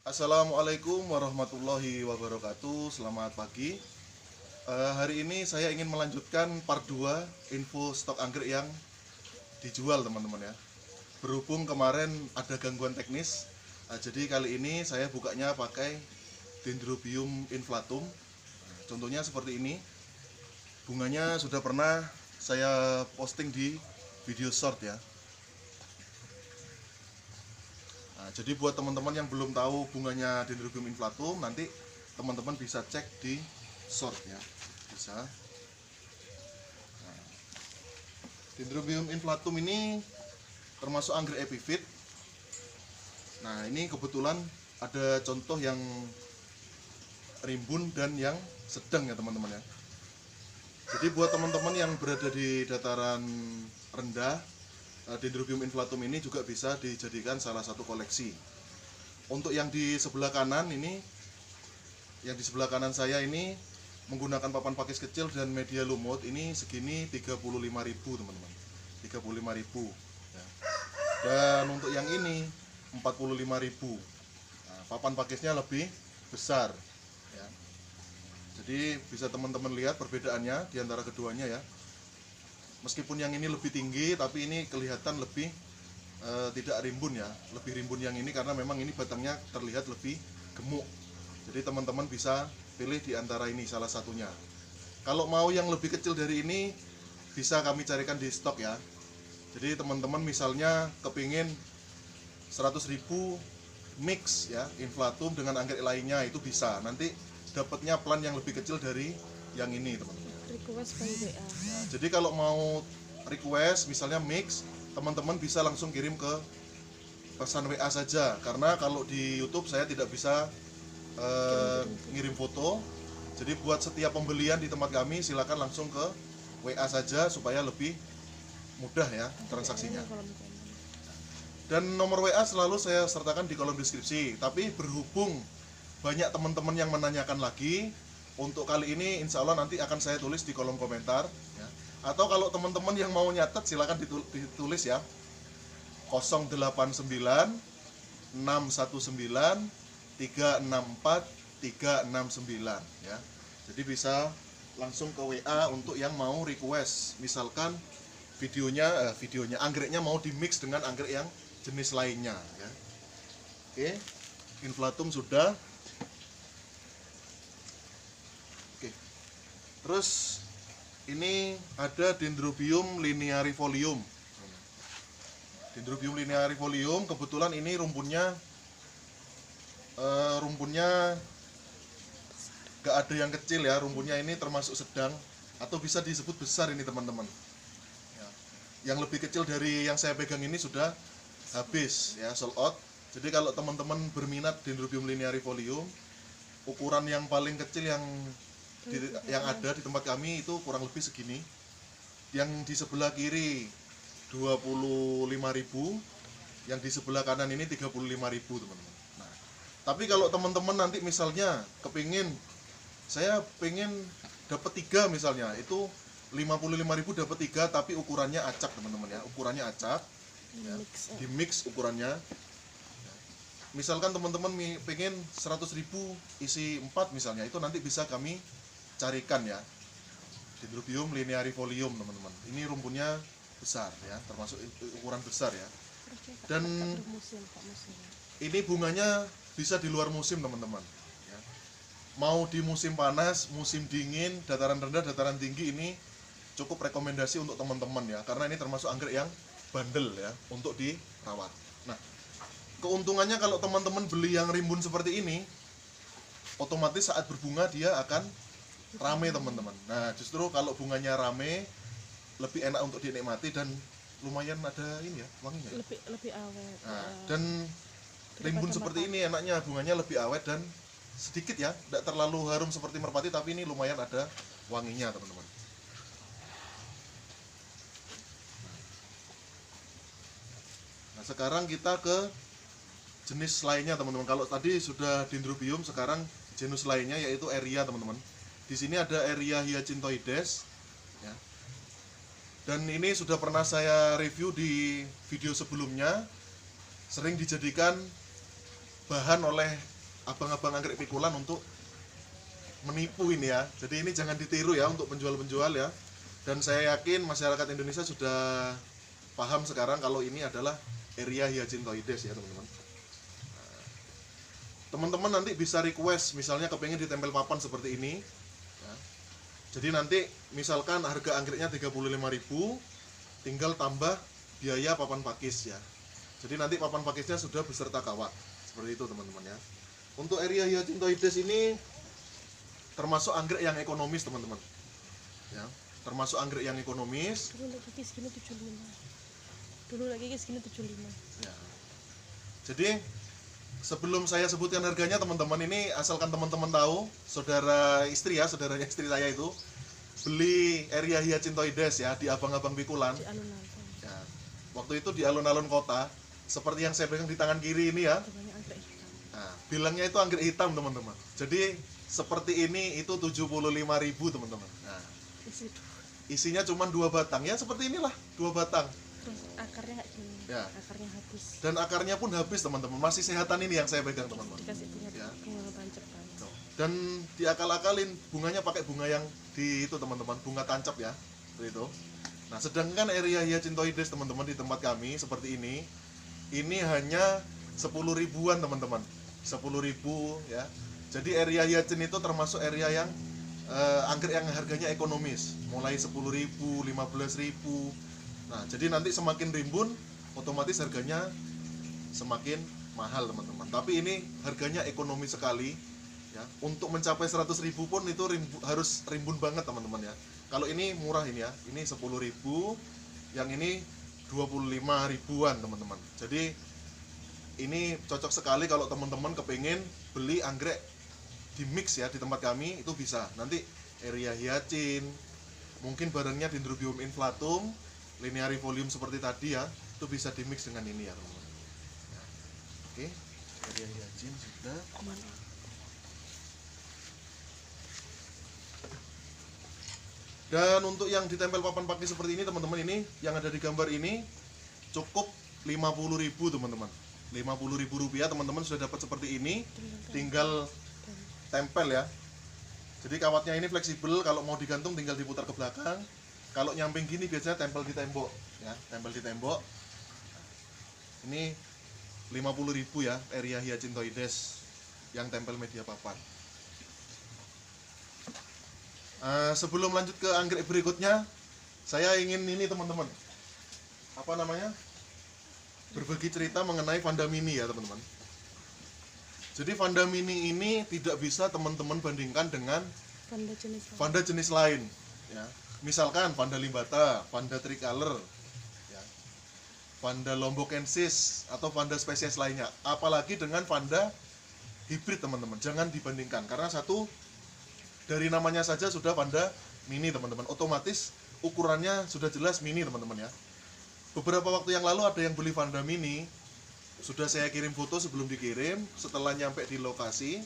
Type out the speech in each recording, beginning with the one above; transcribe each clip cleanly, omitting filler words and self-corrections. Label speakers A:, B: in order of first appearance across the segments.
A: Assalamualaikum warahmatullahi wabarakatuh. Selamat pagi. Hari ini saya ingin melanjutkan part 2 info stok anggrek yang dijual, teman-teman ya. Berhubung kemarin ada gangguan teknis, jadi kali ini saya bukanya pakai Dendrobium inflatum. Contohnya seperti ini. Bunganya sudah pernah saya posting di video short ya. Jadi buat teman-teman yang belum tahu bunganya Dendrobium inflatum, nanti teman-teman bisa cek di short ya, bisa. Dendrobium inflatum ini termasuk anggrek epifit. Nah, ini kebetulan ada contoh yang rimbun dan yang sedang ya teman-teman ya. Jadi buat teman-teman yang berada di dataran rendah, Dendrobium inflatum ini juga bisa dijadikan salah satu koleksi. Untuk yang di sebelah kanan ini, yang di sebelah kanan saya ini menggunakan papan pakis kecil dan media lumut, ini segini 35.000 teman-teman, 35.000 ya. Dan untuk yang ini 45.000. Nah, papan pakisnya lebih besar ya. Jadi bisa teman-teman lihat perbedaannya di antara keduanya ya. Meskipun yang ini lebih tinggi, tapi ini kelihatan lebih tidak rimbun ya. Lebih rimbun yang ini karena memang ini batangnya terlihat lebih gemuk. Jadi teman-teman bisa pilih di antara ini salah satunya. Kalau mau yang lebih kecil dari ini, bisa kami carikan di stok ya. Jadi teman-teman misalnya kepingin 100.000 mix ya, inflatum dengan anggrek lainnya, itu bisa. Nanti dapatnya plan yang lebih kecil dari yang ini teman-teman.
B: Request by WA.
A: Nah, jadi kalau mau request misalnya mix, teman-teman bisa langsung kirim ke pesan WA saja. Karena kalau di YouTube saya tidak bisa ngirim foto. Jadi buat setiap pembelian di tempat kami silakan langsung ke WA saja supaya lebih mudah ya transaksinya. Dan nomor WA selalu saya sertakan di kolom deskripsi. Tapi berhubung banyak teman-teman yang menanyakan lagi, untuk kali ini insya Allah nanti akan saya tulis di kolom komentar ya. Atau kalau teman-teman yang mau nyatet silakan ditulis ya, 089 619 364 369 ya. Jadi bisa langsung ke WA untuk yang mau request, misalkan videonya anggreknya mau dimix dengan anggrek yang jenis lainnya ya. Oke, inflatum sudah. Terus ini ada Dendrobium linearifolium. Dendrobium linearifolium kebetulan ini rumpunnya gak ada yang kecil ya, rumpunnya ini termasuk sedang atau bisa disebut besar ini teman-teman. Ya. Yang lebih kecil dari yang saya pegang ini sudah habis ya, sold out. Jadi kalau teman-teman berminat Dendrobium linearifolium, ukuran yang paling kecil yang ada di tempat kami itu kurang lebih segini. Yang di sebelah kiri 25.000, yang di sebelah kanan ini 35.000 teman-teman. Nah, tapi kalau teman-teman nanti misalnya saya pengen dapat 3 misalnya, itu 55.000 dapat 3 tapi ukurannya acak teman-teman ya, ukurannya acak ya, di mix ukurannya. Misalkan teman-teman pengen 100.000 isi 4 misalnya, itu nanti bisa kami carikan ya. Dendrobium linearifolium teman-teman, ini rumpunnya besar ya, termasuk ukuran besar ya. Dan ini bunganya bisa di luar musim teman-teman ya. Mau di musim panas, musim dingin, dataran rendah, dataran tinggi, ini cukup rekomendasi untuk teman-teman ya, karena ini termasuk anggrek yang bandel ya untuk dirawat. Nah, keuntungannya kalau teman-teman beli yang rimbun seperti ini, otomatis saat berbunga dia akan rame teman-teman. Nah, justru kalau bunganya rame lebih enak untuk dinikmati dan lumayan ada ini ya, wanginya.
B: Lebih awet.
A: Nah, dan rimbun seperti ini enaknya bunganya lebih awet dan sedikit ya, tidak terlalu harum seperti merpati, tapi ini lumayan ada wanginya teman-teman. Nah, sekarang kita ke jenis lainnya teman-teman. Kalau tadi sudah Dendrobium, sekarang jenis lainnya yaitu Eria teman-teman. Di sini ada Eria hyacintoides ya. Dan ini sudah pernah saya review di video sebelumnya, sering dijadikan bahan oleh abang-abang anggrek pikulan untuk menipu ini ya. Jadi ini jangan ditiru ya untuk penjual-penjual ya. Dan saya yakin masyarakat Indonesia sudah paham sekarang kalau ini adalah Eria hyacintoides ya teman-teman. Teman-teman nanti bisa request misalnya kepengen ditempel papan seperti ini ya. Jadi nanti misalkan harga anggreknya 35.000, tinggal tambah biaya papan pakis ya. Jadi nanti papan pakisnya sudah beserta kawat. Seperti itu teman-teman ya. Untuk Eria hyacintoides ini termasuk anggrek yang ekonomis teman-teman ya. Termasuk anggrek yang ekonomis.
B: Dulu lagi segini 75.
A: Ya. Jadi sebelum saya sebutkan harganya teman-teman, ini asalkan teman-teman tahu, saudaranya istri saya itu beli Eria hyacintoides ya di abang-abang pikulan.
B: Di alun-alun.
A: Ya. Waktu itu di alun-alun kota, seperti yang saya pegang di tangan kiri ini ya.
B: Namanya anggrek hitam.
A: Nah, bilangnya itu anggrek hitam teman-teman. Jadi seperti ini itu 75.000 teman-teman. Nah,
B: Isi dua.
A: isinya cuma 2 batang ya, seperti inilah 2 batang.
B: Terus akarnya kayak gini.
A: Ya.
B: Akarnya habis.
A: Dan akarnya pun habis teman-teman. Masih sehatan ini yang saya pegang teman-teman.
B: Dikasih bunga
A: Ya.
B: bunga tancap kan.
A: Dan diakal-akalin bunganya pakai bunga yang di itu teman-teman, bunga tancap ya, seperti itu. Nah, sedangkan Eria hyacintoides teman-teman di tempat kami seperti ini hanya 10 ribuan teman-teman, 10.000 ya. Jadi Eria hyacin itu termasuk area yang anggrek yang harganya ekonomis, mulai 10.000, 15.000. Nah, jadi nanti semakin rimbun, otomatis harganya semakin mahal teman-teman. Tapi ini harganya ekonomis sekali. Ya, untuk mencapai 100.000 pun itu harus rimbun banget teman-teman ya. Kalau ini murah ini ya, ini 10.000, yang ini 25 ribuan teman-teman. Jadi ini cocok sekali kalau teman-teman kepengen beli anggrek di mix ya di tempat kami, itu bisa. Nanti Eria hyacin, mungkin barangnya Dendrobium inflatum, linearifolium seperti tadi ya, itu bisa di mix dengan ini ya teman-teman. Ya. Oke, Eria hyacin sudah. Dan untuk yang ditempel papan pakis seperti ini teman-teman, ini yang ada di gambar ini cukup 50.000 teman-teman. 50.000 rupiah teman-teman sudah dapat seperti ini, tinggal tempel ya. Jadi kawatnya ini fleksibel, kalau mau digantung tinggal diputar ke belakang. Kalau nyamping gini biasanya tempel di tembok ya, tempel di tembok. Ini 50.000 ya, Eria hyacintoides yang tempel media papan. Sebelum lanjut ke anggrek berikutnya, saya ingin ini teman-teman, apa namanya, berbagi cerita mengenai Vanda mini ya teman-teman. Jadi Vanda mini ini tidak bisa teman-teman bandingkan dengan Vanda jenis lain ya. Misalkan Vanda limbata, Vanda tricolor ya, Vanda lombokensis atau Vanda spesies lainnya, apalagi dengan Vanda hibrid teman-teman. Jangan dibandingkan karena satu, dari namanya saja sudah Vanda mini teman-teman, otomatis ukurannya sudah jelas mini teman-teman ya. Beberapa waktu yang lalu ada yang beli Vanda mini, sudah saya kirim foto sebelum dikirim. Setelah nyampe di lokasi,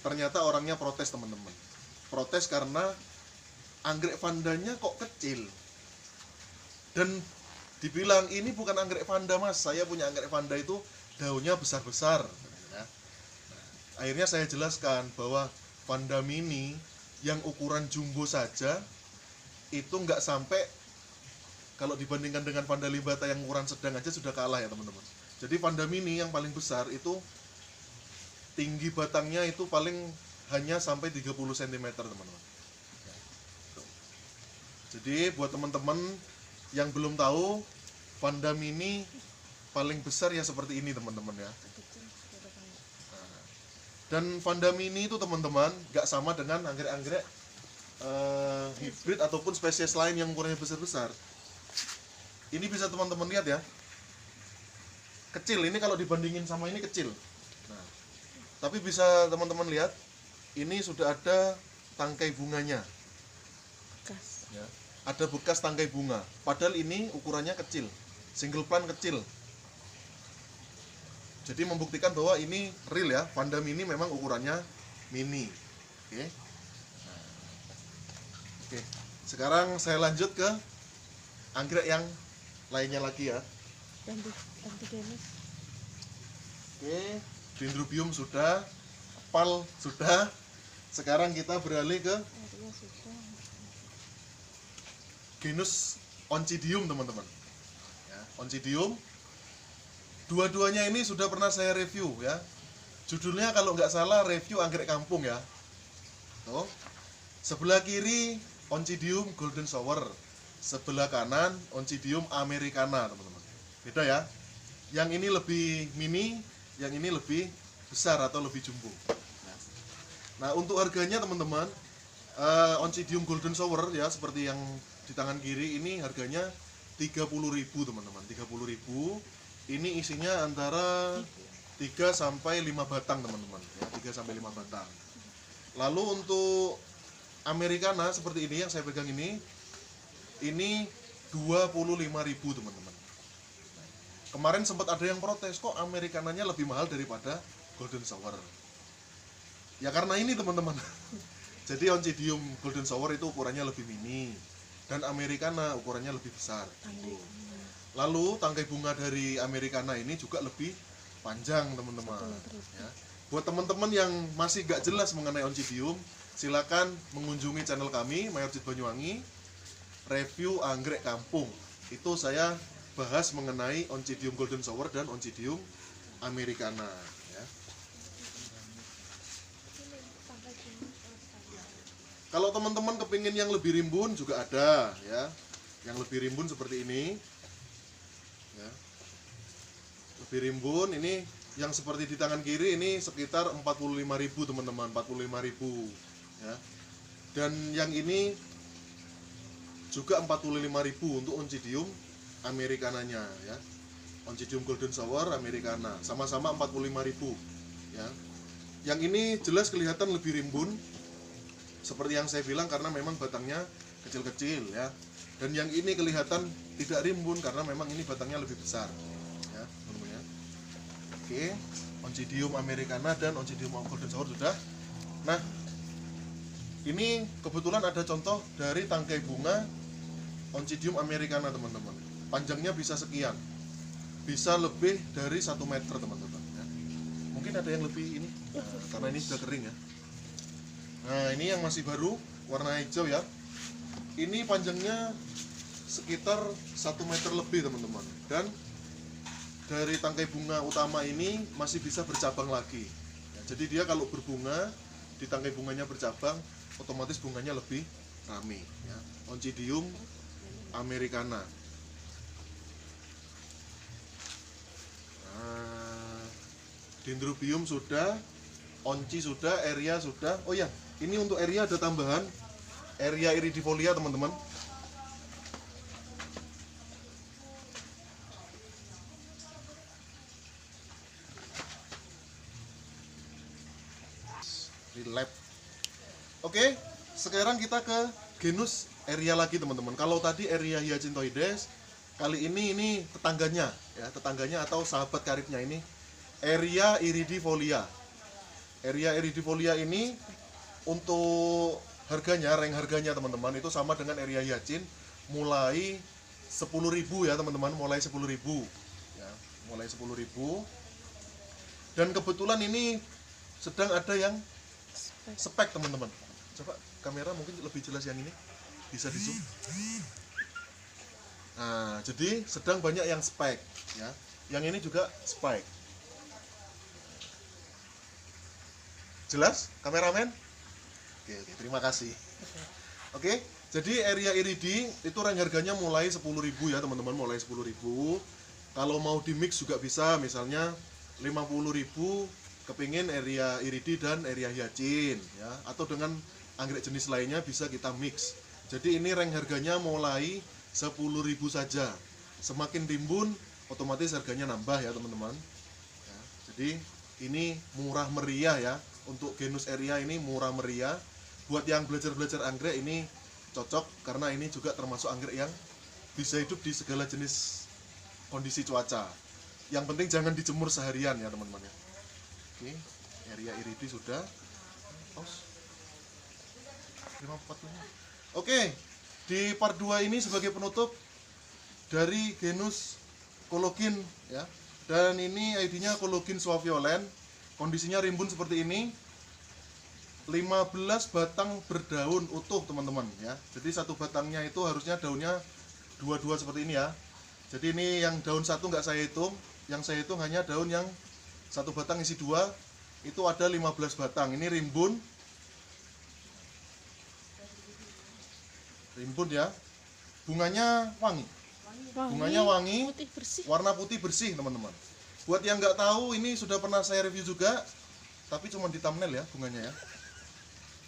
A: ternyata orangnya protes teman-teman. Protes karena anggrek Vandanya kok kecil, dan dibilang ini bukan anggrek Vanda mas, saya punya anggrek Vanda itu daunnya besar-besar ya. Akhirnya saya jelaskan bahwa Vanda mini yang ukuran jumbo saja itu nggak sampai, kalau dibandingkan dengan Vanda limbata yang ukuran sedang aja sudah kalah ya teman-teman. Jadi Vanda mini yang paling besar itu tinggi batangnya itu paling hanya sampai 30 cm teman-teman. Jadi buat teman-teman yang belum tahu, Vanda mini paling besar ya seperti ini teman-teman ya. Dan Vanda mini itu teman-teman gak sama dengan anggrek-anggrek hibrid ataupun spesies lain yang ukurannya besar-besar. Ini bisa teman-teman lihat ya, kecil ini kalau dibandingin sama ini kecil. Nah, tapi bisa teman-teman lihat, ini sudah ada tangkai bunganya.
B: Bekas.
A: Ya, ada bekas tangkai bunga. Padahal ini ukurannya kecil, single plant kecil. Jadi membuktikan bahwa ini real ya, Vanda mini memang ukurannya mini. Oke. Nah, oke. Sekarang saya lanjut ke anggrek yang lainnya lagi ya.
B: Antigenis.
A: Oke, Dendrobium sudah. pal sudah. Sekarang kita beralih ke
B: Area sudah.
A: genus Oncidium teman-teman ya, Oncidium. Dua-duanya ini sudah pernah saya review ya. Judulnya kalau nggak salah review anggrek kampung ya. Tuh. Sebelah kiri Oncidium Golden Shower, sebelah kanan Oncidium Americana teman-teman. Beda ya. Yang ini lebih mini, yang ini lebih besar atau lebih jumbo. Nah untuk harganya teman-teman, Oncidium Golden Shower ya seperti yang di tangan kiri ini harganya 30.000 teman-teman. 30.000. Ini isinya antara 3 sampai 5 batang teman-teman ya, 3 sampai 5 batang. Lalu untuk Americana seperti ini yang saya pegang ini 25.000 teman-teman. Kemarin sempat ada yang protes, kok Americananya lebih mahal daripada Golden Shower. Ya karena ini teman-teman. Jadi Oncidium Golden Shower itu ukurannya lebih mini dan Americana ukurannya lebih besar. Lalu tangkai bunga dari Americana ini juga lebih panjang teman-teman ya. Buat teman-teman yang masih gak jelas mengenai Oncidium, silakan mengunjungi channel kami Mayorjit Banyuwangi review anggrek kampung. Itu saya bahas mengenai Oncidium Golden Shower dan Oncidium Americana ya. Kalau teman-teman kepingin yang lebih rimbun juga ada ya. Yang lebih rimbun seperti ini ya. Lebih rimbun ini yang seperti di tangan kiri ini sekitar 45.000 teman-teman, 45.000 ya. Dan yang ini juga 45.000 untuk Oncidium Americananya ya. Oncidium Golden Shower Americana sama-sama 45.000 ya. Yang ini jelas kelihatan lebih rimbun seperti yang saya bilang karena memang batangnya kecil-kecil ya. Dan yang ini kelihatan tidak rimbun karena memang ini batangnya lebih besar ya, teman-teman ya. Oke, Oncidium Americana dan Oncidium Golden Shower sudah. Nah, ini kebetulan ada contoh dari tangkai bunga Oncidium Americana teman-teman. Panjangnya bisa sekian, bisa lebih dari 1 meter teman-teman ya. Mungkin ada yang lebih ini karena ini sudah kering ya. Nah ini yang masih baru warna hijau ya. Ini panjangnya sekitar 1 meter lebih teman-teman. Dan dari tangkai bunga utama ini masih bisa bercabang lagi ya, jadi dia kalau berbunga di tangkai bunganya bercabang, otomatis bunganya lebih rame ya. Oncidium Americana. Nah, Dendrobium sudah, Onci sudah, Area sudah. Oh ya, ini untuk Area ada tambahan Area iridifolia teman-teman. Lab. Oke, sekarang kita ke genus Area lagi teman-teman. Kalau tadi Area Hyacintoides, kali ini tetangganya ya, tetangganya atau sahabat karibnya ini Area iridifolia. Area iridifolia ini untuk harganya, rank harganya teman-teman itu sama dengan Area Hyacin, mulai 10.000 ya teman-teman, mulai 10.000 ya, mulai 10.000. Dan kebetulan ini sedang ada yang spek teman-teman. Coba kamera mungkin lebih jelas yang ini, bisa di zoom. Nah jadi sedang banyak yang spek ya, yang ini juga spek. Jelas kameramen? Oke, terima kasih. Oke, jadi Area iridi itu rank harganya mulai 10.000 ya teman-teman, mulai 10.000. Kalau mau di mix juga bisa, misalnya 50.000 kepingin Area iridi dan Area Hyacin ya, atau dengan anggrek jenis lainnya bisa kita mix. Jadi ini rank harganya mulai 10.000 saja. Semakin rimbun otomatis harganya nambah ya teman-teman ya. Jadi ini murah meriah ya, untuk genus Area ini murah meriah. Buat yang belajar anggrek ini cocok karena ini juga termasuk anggrek yang bisa hidup di segala jenis kondisi cuaca. Yang penting jangan dijemur seharian ya teman-teman ya. Oke, Area iridi sudah. Oke, di part 2 ini sebagai penutup dari genus Cologin ya. Dan ini ID-nya Cologin Suaviolens. Kondisinya rimbun seperti ini. 15 batang berdaun utuh teman-teman ya. Jadi satu batangnya itu harusnya daunnya dua-dua seperti ini ya. Jadi ini yang daun satu nggak saya hitung, yang saya hitung hanya daun yang satu batang isi dua, itu ada 15 batang. Ini rimbun ya. Bunganya wangi, bunganya wangi,
B: putih bersih.
A: warna putih bersih teman-teman. Buat yang nggak tahu, ini sudah pernah saya review juga, tapi cuma di thumbnail ya bunganya ya.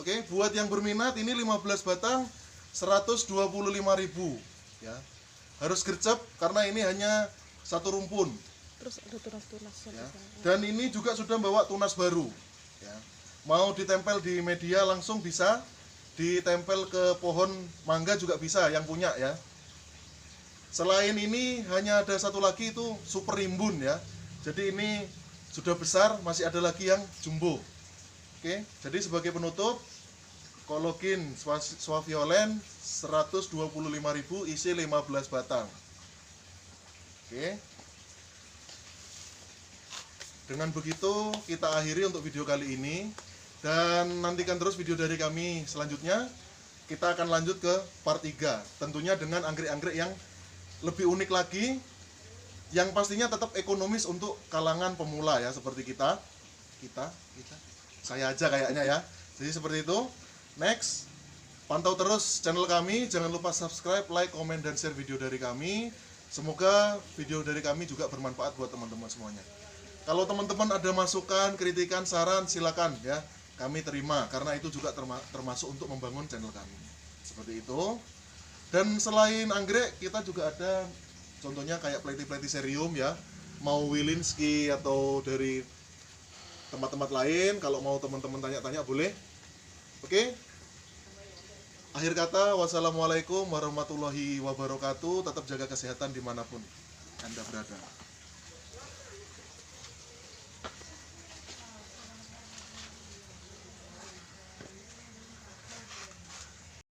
A: Oke, buat yang berminat, ini 15 batang 125.000 ya. Harus gercep karena ini hanya satu rumpun
B: Terus ada tunas-tunas
A: ya. Dan ini juga sudah bawa tunas baru ya. Mau ditempel di media langsung bisa, ditempel ke pohon mangga juga bisa yang punya ya. Selain ini hanya ada satu lagi, itu super rimbun ya. Jadi ini sudah besar, masih ada lagi yang jumbo. Oke, jadi sebagai penutup, Kolokin Suaviolen 125.000 isi 15 batang. Oke. Dengan begitu kita akhiri untuk video kali ini, dan nantikan terus video dari kami selanjutnya. Kita akan lanjut ke part 3, tentunya dengan anggrek-anggrek yang lebih unik lagi, yang pastinya tetap ekonomis untuk kalangan pemula ya, seperti kita saya aja kayaknya ya. Jadi seperti itu. Next, pantau terus channel kami, jangan lupa subscribe, like, komen, dan share video dari kami. Semoga video dari kami juga bermanfaat buat teman-teman semuanya. Kalau teman-teman ada masukan, kritikan, saran, silakan ya, kami terima, karena itu juga termasuk untuk membangun channel kami. Seperti itu. Dan selain anggrek, kita juga ada contohnya kayak Platyplasmyserium ya, mau Wilinski atau dari tempat-tempat lain. Kalau mau teman-teman tanya-tanya boleh. Oke. Akhir kata, wassalamualaikum warahmatullahi wabarakatuh. Tetap jaga kesehatan dimanapun Anda berada.